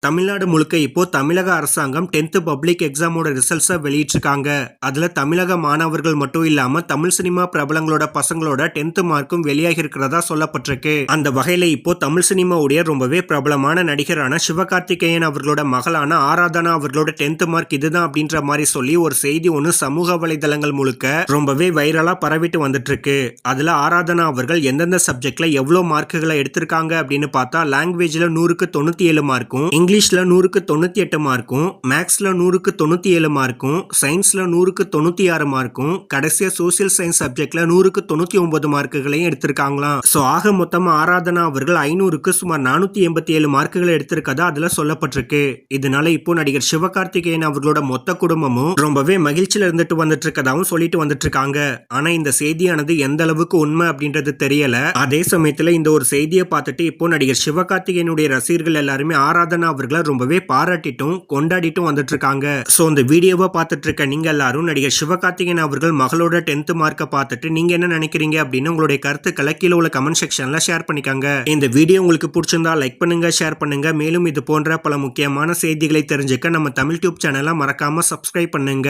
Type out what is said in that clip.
தமிழ்நாடு முழுக்க இப்போ தமிழக அரசாங்கம் 10th பப்ளிக் எக்ஸாமோட ரிசல்ட்ஸை வெளியிட்டிருக்காங்க. அதுல தமிழக மாணவர்கள் மட்டும் இல்லாம தமிழ் சினிமா பிரபலங்களோட பசங்களோட 10th மார்க்கும் வெளியாகி இருக்கிறதா சொல்லப்பட்டிருக்கு. அந்த வகையில இப்போ தமிழ் சினிமாவுடைய ரொம்பவே பிரபலமான நடிகரான சிவகார்த்திகேயன் அவர்களோட மகளான ஆராதனா அவர்களோட 10th மார்க் இதுதான் அப்படின்ற மாதிரி சொல்லி ஒரு செய்தி ஒன்று சமூக வலைதளங்கள் முழுக்க ரொம்பவே வைரலா பரவிட்டு வந்துட்டு இருக்கு. அதுல ஆராதனா அவர்கள் எந்தெந்த சப்ஜெக்ட்ல எவ்வளவு மார்க்குகளை எடுத்திருக்காங்க அப்படின்னு பார்த்தா லாங்குவேஜ்ல 100க்கு 97 மார்க்கும், இங்கிலீஷ்ல 100க்கு 98 மார்க்கும், மேக்ஸ்ல 100க்கு 97 மார்க்கும், சயின்ஸ்ல 100க்கு 96 மார்க்கும், கடைசியா சோசியல் சயின்ஸ் சப்ஜெக்ட்ல 100க்கு 99 மார்க்குகளையும் எடுத்திருக்காங்களாம். சோ ஆக மொத்தமா ஆராதனா அவர்கள் 500க்கு சுமார் 487 மார்க்குகளை எடுத்திருக்கதா அதுல சொல்லப்பட்டிருக்கு. இதனால இப்போ நடிகர் சிவகார்த்திகேயன் அவர்களோட மொத்த குடும்பமும் ரொம்பவே மகிழ்ச்சியில இருந்துட்டு வந்துட்டு இருக்கதாவும் சொல்லிட்டு வந்துட்டு இருக்காங்க. ஆனா இந்த செய்தியானது எந்த அளவுக்கு உண்மை அப்படின்றது தெரியல. அதே சமயத்துல இந்த ஒரு செய்தியை பார்த்துட்டு இப்போ நடிகர் சிவகார்த்திகேயனுடைய ரசிகர்கள் எல்லாருமே ஆராதனா அவர்களை ரொம்பவே பாராட்டிட்டும் கொண்டாடிட்டும் வந்துட்டு இருக்காங்க. சோ இந்த வீடியோவை பார்த்துட்டு இருக்க நீங்க எல்லாரும் நடிகர் சிவகார்த்திகேயன் அவர்கள் மகளோட 10th மார்க்கை பார்த்துட்டு நீங்க என்ன நினைக்கிறீங்க அப்படின்னு உங்களுடைய கருத்துக்களை கீழே உள்ள கமெண்ட் செக்ஷன்ல ஷேர் பண்ணிக்கோங்க. இந்த வீடியோ உங்களுக்கு பிடிச்சிருந்தா லைக் பண்ணுங்க, ஷேர் பண்ணுங்க. மேலும் இது போன்ற பல முக்கியமான செய்திகளை தெரிஞ்சுக்க நம்ம தமிழ் டியூப் சேனலை மறக்காம சப்ஸ்கிரைப் பண்ணுங்க.